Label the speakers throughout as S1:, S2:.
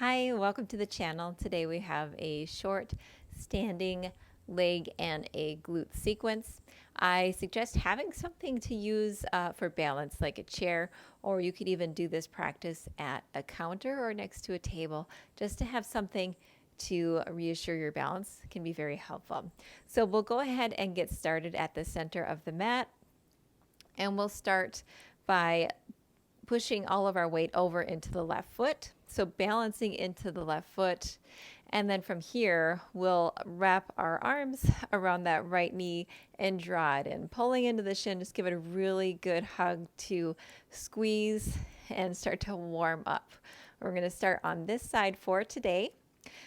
S1: Hi, welcome to the channel. Today we have a short standing leg and a glute sequence. I suggest having something to use for balance, like a chair, or you could even do this practice at a counter or next to a table, just to have something to reassure your balance can be very helpful. So we'll go ahead and get started at the center of the mat, and we'll start by pushing all of our weight over into the left foot. So balancing into the left foot. And then from here, we'll wrap our arms around that right knee and draw it in. Pulling into the shin, just give it a really good hug to squeeze and start to warm up. We're going to start on this side for today.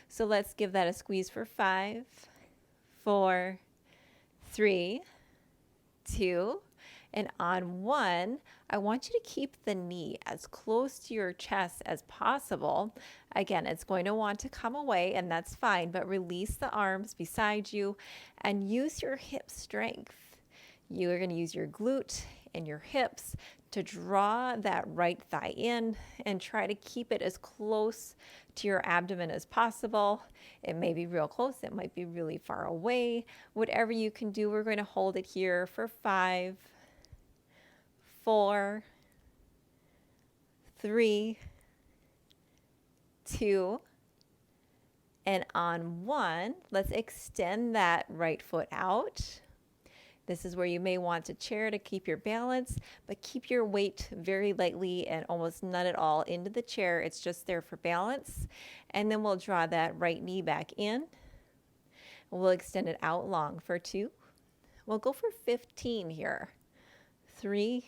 S1: So let's give that a squeeze for 5, 4, 3, 2, and on 1, I want you to keep the knee as close to your chest as possible. Again, it's going to want to come away, and that's fine, but release the arms beside you and use your hip strength. You are going to use your glute and your hips to draw that right thigh in and try to keep it as close to your abdomen as possible. It may be real close, it might be really far away. Whatever you can do, we're going to hold it here for 5, 4, 3, 2, and on 1, let's extend that right foot out. This is where you may want a chair to keep your balance, but keep your weight very lightly and almost none at all into the chair. It's just there for balance. And then we'll draw that right knee back in. We'll extend it out long for 2. We'll go for 15 here. 3,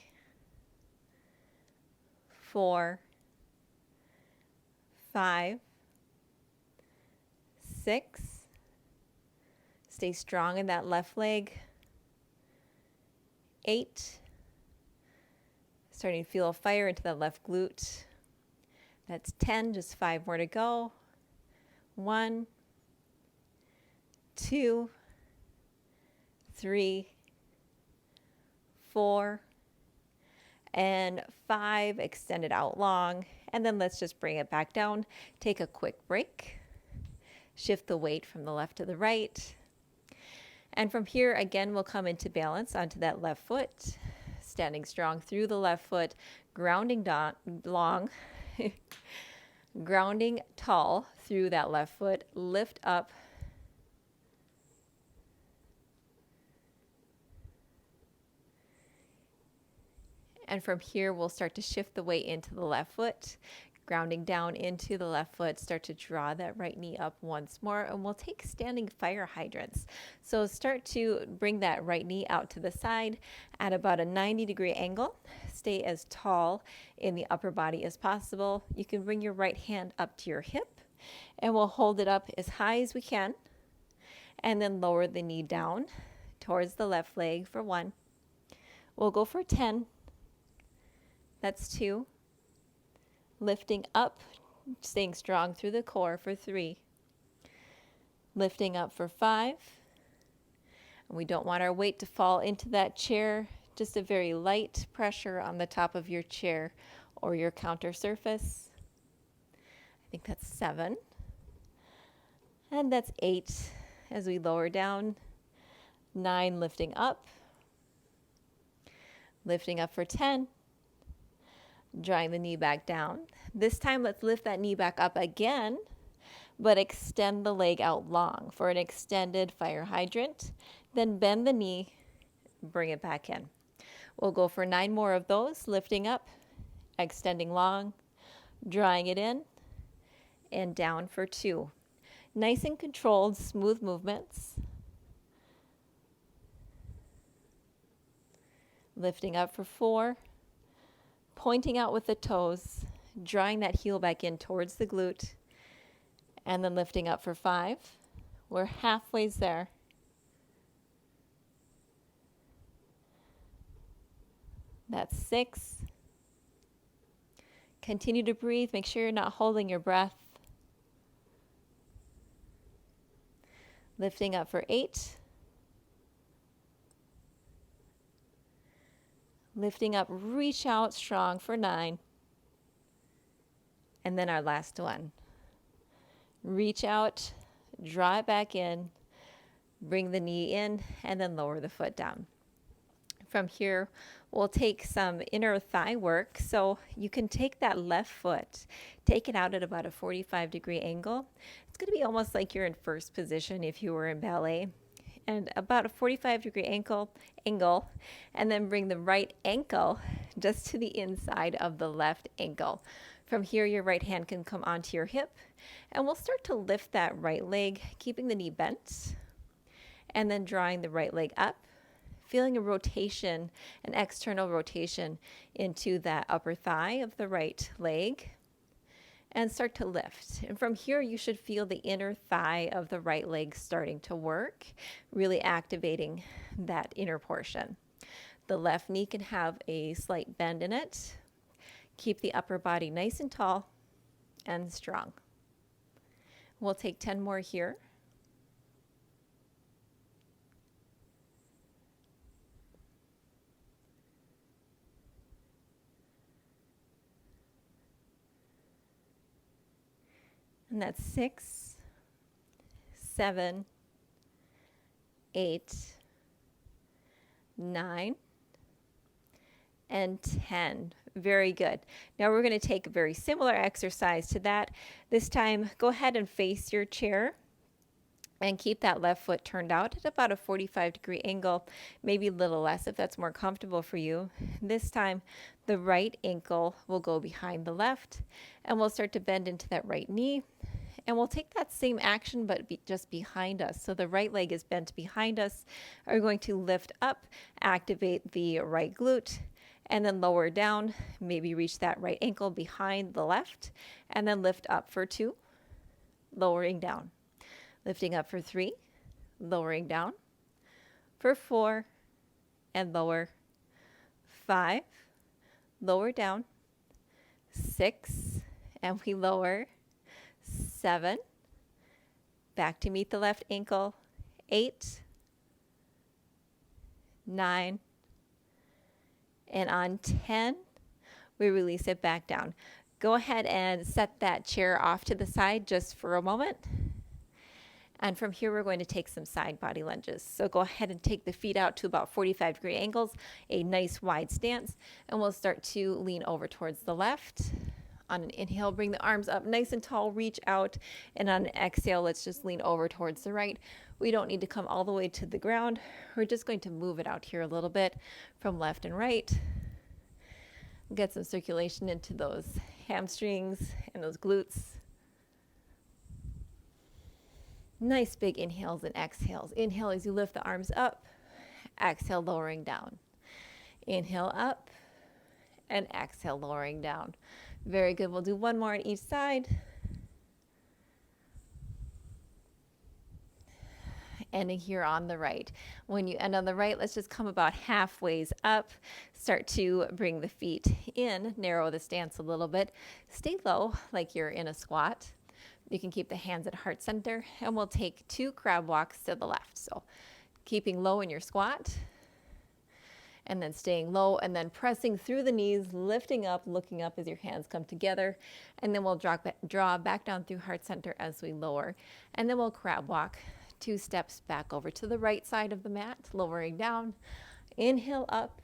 S1: 4, 5, 6. Stay strong in that left leg. 8. Starting to feel a fire into that left glute. That's 10, just 5 more to go. 1, 2, 3, 4, and 5. Extend it out long, and then let's just bring it back down. Take a quick break. Shift the weight from the left to the right. And from here, again, we'll come into balance onto that left foot, standing strong through the left foot, grounding down long, grounding tall through that left foot, lift up. And from here, we'll start to shift the weight into the left foot, grounding down into the left foot, start to draw that right knee up once more, and we'll take standing fire hydrants. So start to bring that right knee out to the side at about a 90-degree angle. Stay as tall in the upper body as possible. You can bring your right hand up to your hip, and we'll hold it up as high as we can, and then lower the knee down towards the left leg for 1. We'll go for 10. That's 2. Lifting up, staying strong through the core for 3. Lifting up for 5. And we don't want our weight to fall into that chair, just a very light pressure on the top of your chair or your counter surface. I think that's 7. And that's 8 as we lower down. 9, lifting up. Lifting up for 10. Drawing the knee back down. This time, let's lift that knee back up again, but extend the leg out long for an extended fire hydrant. Then bend the knee, bring it back in. We'll go for 9 more of those, lifting up, extending long, drawing it in, and down for 2. Nice and controlled, smooth movements. Lifting up for 4. Pointing out with the toes, drawing that heel back in towards the glute, and then lifting up for 5. We're halfway there. That's 6. Continue to breathe. Make sure you're not holding your breath. Lifting up for 8. Lifting up, reach out strong for 9. And then our last one. Reach out, draw it back in, bring the knee in, and then lower the foot down. From here, we'll take some inner thigh work. So you can take that left foot, take it out at about a 45-degree angle. It's going to be almost like you're in first position if you were in ballet, and about a 45-degree angle, and then bring the right ankle just to the inside of the left ankle. From here, your right hand can come onto your hip, and we'll start to lift that right leg, keeping the knee bent, and then drawing the right leg up, feeling a rotation, an external rotation into that upper thigh of the right leg, and start to lift. And from here, you should feel the inner thigh of the right leg starting to work, really activating that inner portion. The left knee can have a slight bend in it. Keep the upper body nice and tall and strong. We'll take 10 more here. And that's 6, 7, 8, 9, and 10. Very good. Now we're going to take a very similar exercise to that. This time, go ahead and face your chair and keep that left foot turned out at about a 45-degree angle, maybe a little less if that's more comfortable for you. This time, the right ankle will go behind the left, and we'll start to bend into that right knee. And we'll take that same action, but just behind us. So the right leg is bent behind us. We're going to lift up, activate the right glute, and then lower down, maybe reach that right ankle behind the left, and then lift up for 2, lowering down. Lifting up for 3, lowering down. For 4, and lower. 5, lower down. 6, and we lower. 7, back to meet the left ankle. 8, 9, and on 10, we release it back down. Go ahead and set that chair off to the side just for a moment. And from here, we're going to take some side body lunges. So go ahead and take the feet out to about 45-degree angles, a nice wide stance, and we'll start to lean over towards the left. On an inhale, bring the arms up nice and tall, reach out, and on an exhale, let's just lean over towards the right. We don't need to come all the way to the ground. We're just going to move it out here a little bit from left and right. Get some circulation into those hamstrings and those glutes. Nice big inhales and exhales. Inhale as you lift the arms up. Exhale, lowering down. Inhale up, and exhale, lowering down. Very good. We'll do one more on each side. Ending here on the right. When you end on the right, let's just come about halfway up. Start to bring the feet in, narrow the stance a little bit. Stay low like you're in a squat. You can keep the hands at heart center, and we'll take 2 crab walks to the left. So keeping low in your squat, and then staying low, and then pressing through the knees, lifting up, looking up as your hands come together, and then we'll draw back down through heart center as we lower. And then we'll crab walk 2 steps back over to the right side of the mat, lowering down. Inhale up,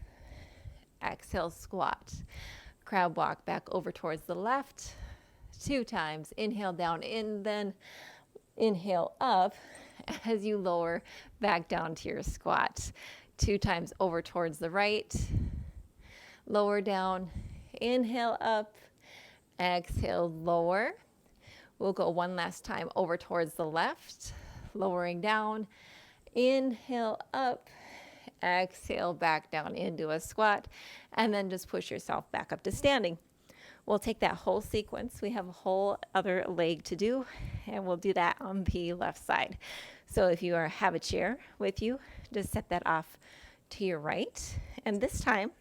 S1: exhale, squat. Crab walk back over towards the left 2 times. Inhale down in, then inhale up as you lower back down to your squat. 2 times over towards the right, lower down, inhale up, exhale, lower. We'll go one last time over towards the left, lowering down, inhale up, exhale back down into a squat, and then just push yourself back up to standing. We'll take that whole sequence. We have a whole other leg to do, and we'll do that on the left side. So if you have a chair with you, just set that off to your right. And this time,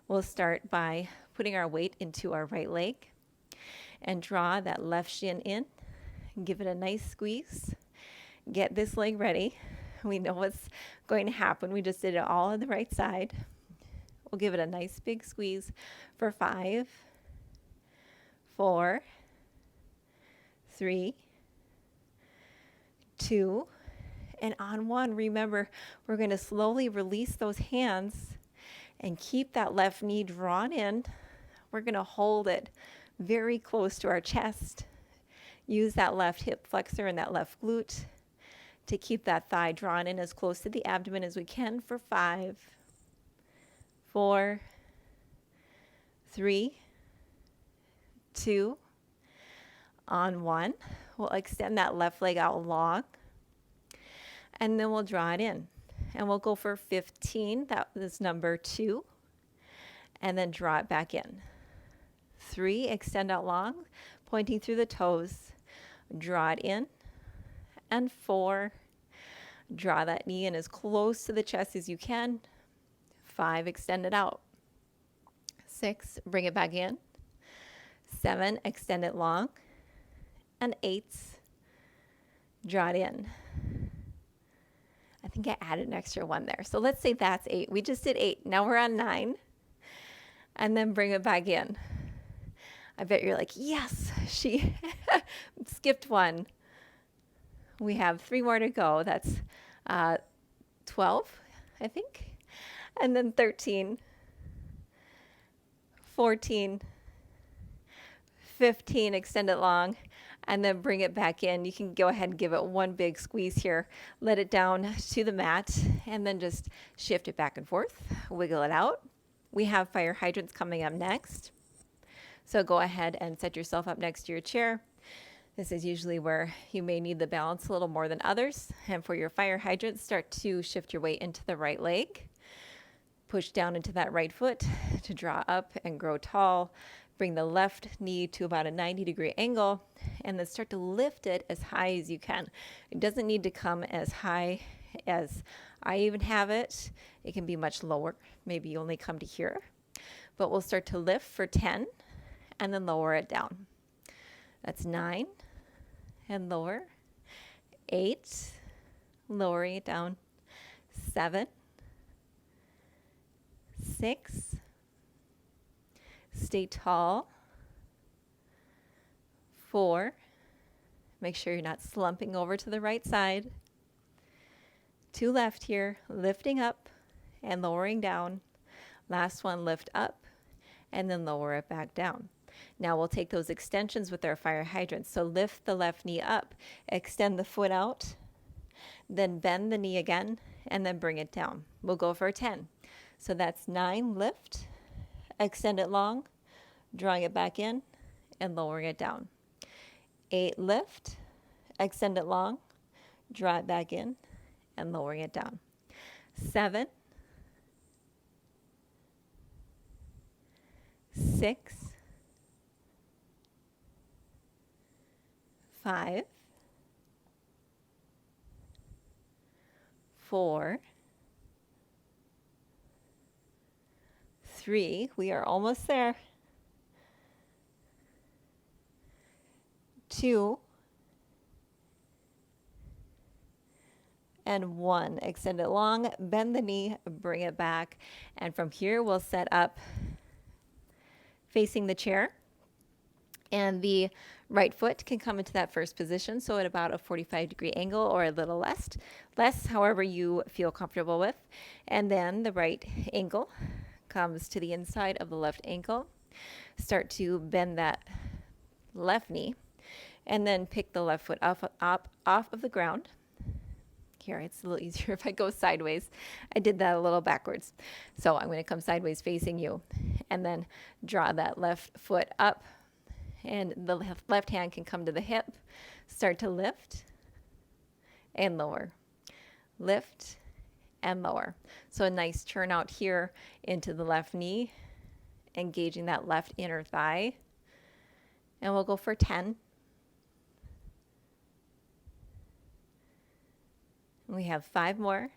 S1: we'll start by putting our weight into our right leg and draw that left shin in. Give it a nice squeeze. Get this leg ready. We know what's going to happen. We just did it all on the right side. We'll give it a nice big squeeze for 5, 4, 3, 2, and on 1, remember, we're going to slowly release those hands and keep that left knee drawn in. We're going to hold it very close to our chest. Use that left hip flexor and that left glute to keep that thigh drawn in as close to the abdomen as we can for 5, 4, 3, 2, on 1. We'll extend that left leg out long, and then we'll draw it in. And we'll go for 15, that is number 2, and then draw it back in. 3, extend out long, pointing through the toes, draw it in, and 4, draw that knee in as close to the chest as you can. 5, extend it out. 6, bring it back in. 7, extend it long. And 8, draw it in. I think I added an extra 1 there. So let's say that's 8. We just did 8. Now we're on 9. And then bring it back in. I bet you're like, yes, she skipped 1. We have 3 more to go. That's 12, I think. And then 13, 14, 15, extend it long, and then bring it back in. You can go ahead and give it 1 big squeeze here. Let it down to the mat, and then just shift it back and forth. Wiggle it out. We have fire hydrants coming up next. So go ahead and set yourself up next to your chair. This is usually where you may need the balance a little more than others. And for your fire hydrants, start to shift your weight into the right leg. Push down into that right foot to draw up and grow tall. Bring the left knee to about a 90-degree angle, and then start to lift it as high as you can. It doesn't need to come as high as I even have it. It can be much lower. Maybe you only come to here. But we'll start to lift for 10 and then lower it down. That's 9 and lower. 8, lowering it down. 7, 6, stay tall. 4, make sure you're not slumping over to the right side. 2 left here, lifting up and lowering down. Last one, lift up and then lower it back down. Now we'll take those extensions with our fire hydrants. So lift the left knee up, extend the foot out, then bend the knee again, and then bring it down. We'll go for a 10. So that's 9, lift, extend it long, drawing it back in, and lowering it down. 8, lift, extend it long, draw it back in, and lowering it down. 7, 6, 5, 4, 3, we are almost there. 2, and 1. Extend it long, bend the knee, bring it back. And from here, we'll set up facing the chair. And the right foot can come into that first position, so at about a 45-degree angle or a little less, however you feel comfortable with. And then the right ankle comes to the inside of the left ankle. Start to bend that left knee, and then pick the left foot up off of the ground. Here, it's a little easier if I go sideways. I did that a little backwards. So I'm going to come sideways facing you, and then draw that left foot up, and the left hand can come to the hip. Start to lift and lower. Lift and lower. So a nice turn out here into the left knee, engaging that left inner thigh. And we'll go for 10. We have 5 more.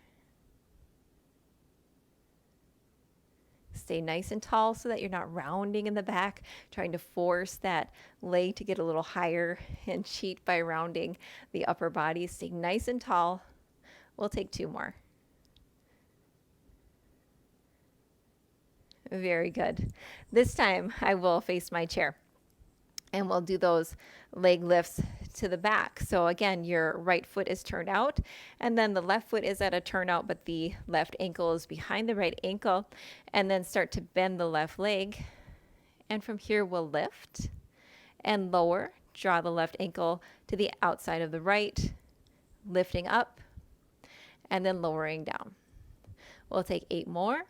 S1: Stay nice and tall so that you're not rounding in the back, trying to force that leg to get a little higher and cheat by rounding the upper body. Stay nice and tall. We'll take 2 more. Very good. This time I will face my chair. And we'll do those leg lifts to the back. So again, your right foot is turned out, and then the left foot is at a turnout, but the left ankle is behind the right ankle. And then start to bend the left leg. And from here, we'll lift and lower. Draw the left ankle to the outside of the right, lifting up, and then lowering down. We'll take 8 more.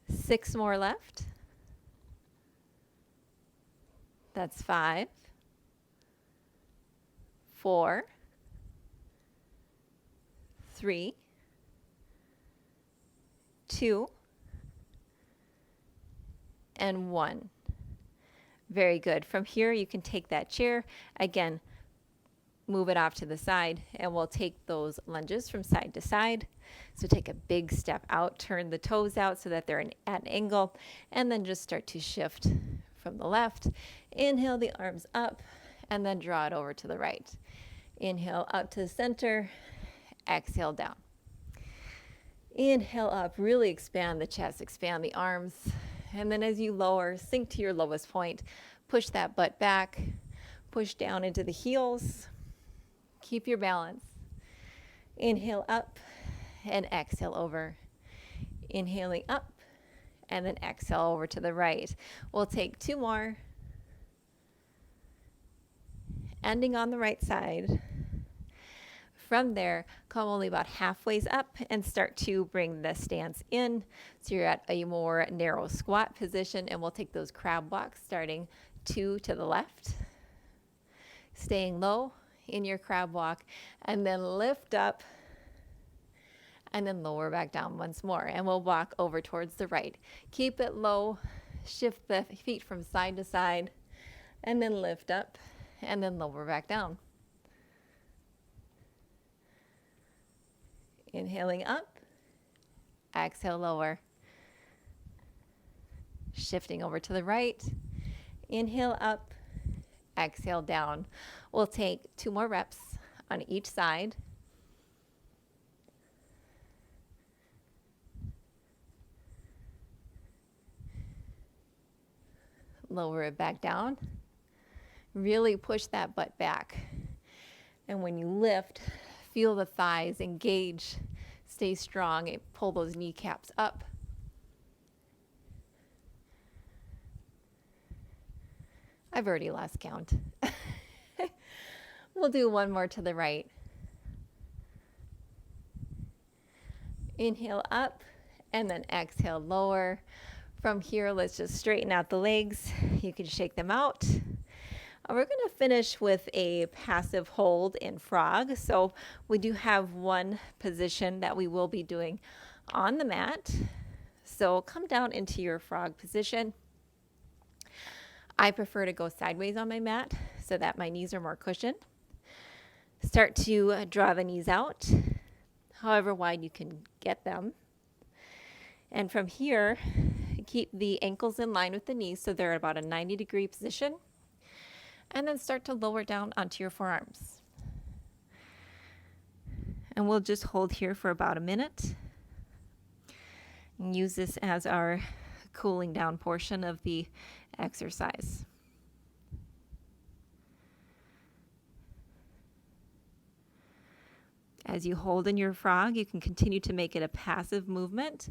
S1: 6 more left. That's 5, 4, 3, 2, and 1. Very good. From here, you can take that chair. Again, move it off to the side, and we'll take those lunges from side to side. So take a big step out, turn the toes out so that they're at an angle, and then just start to shift from the left. Inhale the arms up, and then draw it over to the right. Inhale up to the center, exhale down. Inhale up, really expand the chest, expand the arms. And then as you lower, sink to your lowest point, push that butt back, push down into the heels. Keep your balance. Inhale up and exhale over. Inhaling up and then exhale over to the right. We'll take 2 more. Ending on the right side. From there, come only about halfway up and start to bring the stance in. So you're at a more narrow squat position, and we'll take those crab walks, starting 2 to the left. Staying low in your crab walk, and then lift up, and then lower back down once more. And we'll walk over towards the right. Keep it low, shift the feet from side to side, and then lift up, and then lower back down. Inhaling up, exhale lower. Shifting over to the right. Inhale up, exhale down. We'll take 2 more reps on each side. Lower it back down. Really push that butt back. And when you lift, feel the thighs engage. Stay strong and pull those kneecaps up. I've already lost count. We'll do 1 more to the right. Inhale up and then exhale lower. From here, let's just straighten out the legs. You can shake them out. We're going to finish with a passive hold in frog. So we do have 1 position that we will be doing on the mat. So come down into your frog position. I prefer to go sideways on my mat so that my knees are more cushioned. Start to draw the knees out, however wide you can get them. And from here, keep the ankles in line with the knees so they're at about a 90-degree position. And then start to lower down onto your forearms. And we'll just hold here for about a minute. And use this as our cooling down portion of the exercise. As you hold in your frog, you can continue to make it a passive movement,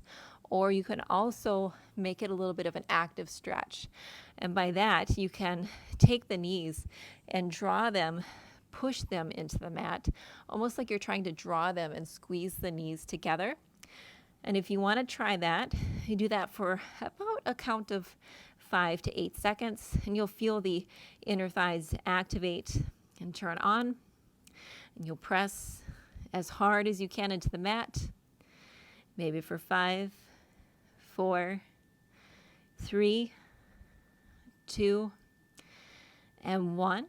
S1: or you can also make it a little bit of an active stretch. And by that, you can take the knees and draw them, push them into the mat, almost like you're trying to draw them and squeeze the knees together. And if you want to try that, you do that for about a count of 5 to 8 seconds, and you'll feel the inner thighs activate and turn on. And you'll press as hard as you can into the mat, maybe for 5, 4, 3, 2, and 1.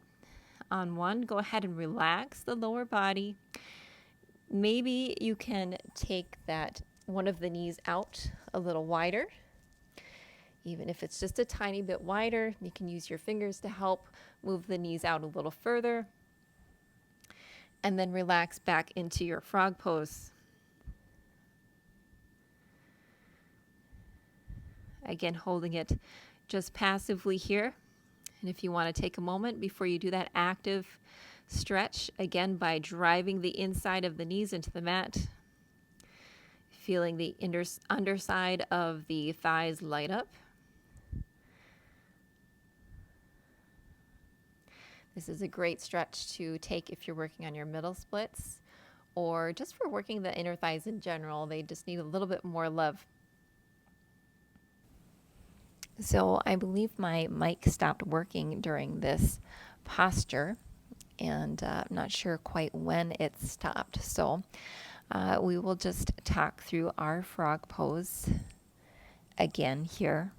S1: On 1, go ahead and relax the lower body. Maybe you can take that one of the knees out a little wider. Even if it's just a tiny bit wider, you can use your fingers to help move the knees out a little further. And then relax back into your frog pose. Again, holding it just passively here. And if you want to take a moment before you do that active stretch, again, by driving the inside of the knees into the mat, feeling the underside of the thighs light up. This is a great stretch to take if you're working on your middle splits or just for working the inner thighs in general. They just need a little bit more love. So I believe my mic stopped working during this posture, and I'm not sure quite when it stopped. So we will just talk through our frog pose again here.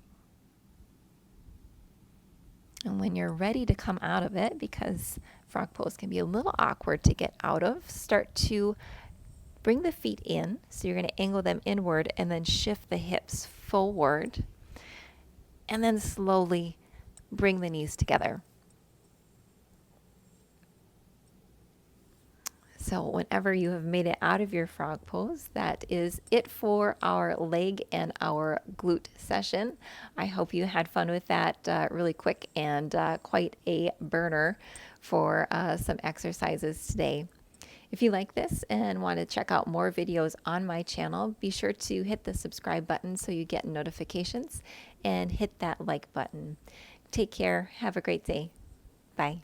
S1: And when you're ready to come out of it, because frog pose can be a little awkward to get out of, start to bring the feet in. So you're going to angle them inward and then shift the hips forward. And then slowly bring the knees together. So whenever you have made it out of your frog pose, that is it for our leg and our glute session. I hope you had fun with that, really quick and quite a burner for some exercises today. If you like this and want to check out more videos on my channel, be sure to hit the subscribe button so you get notifications and hit that like button. Take care. Have a great day. Bye.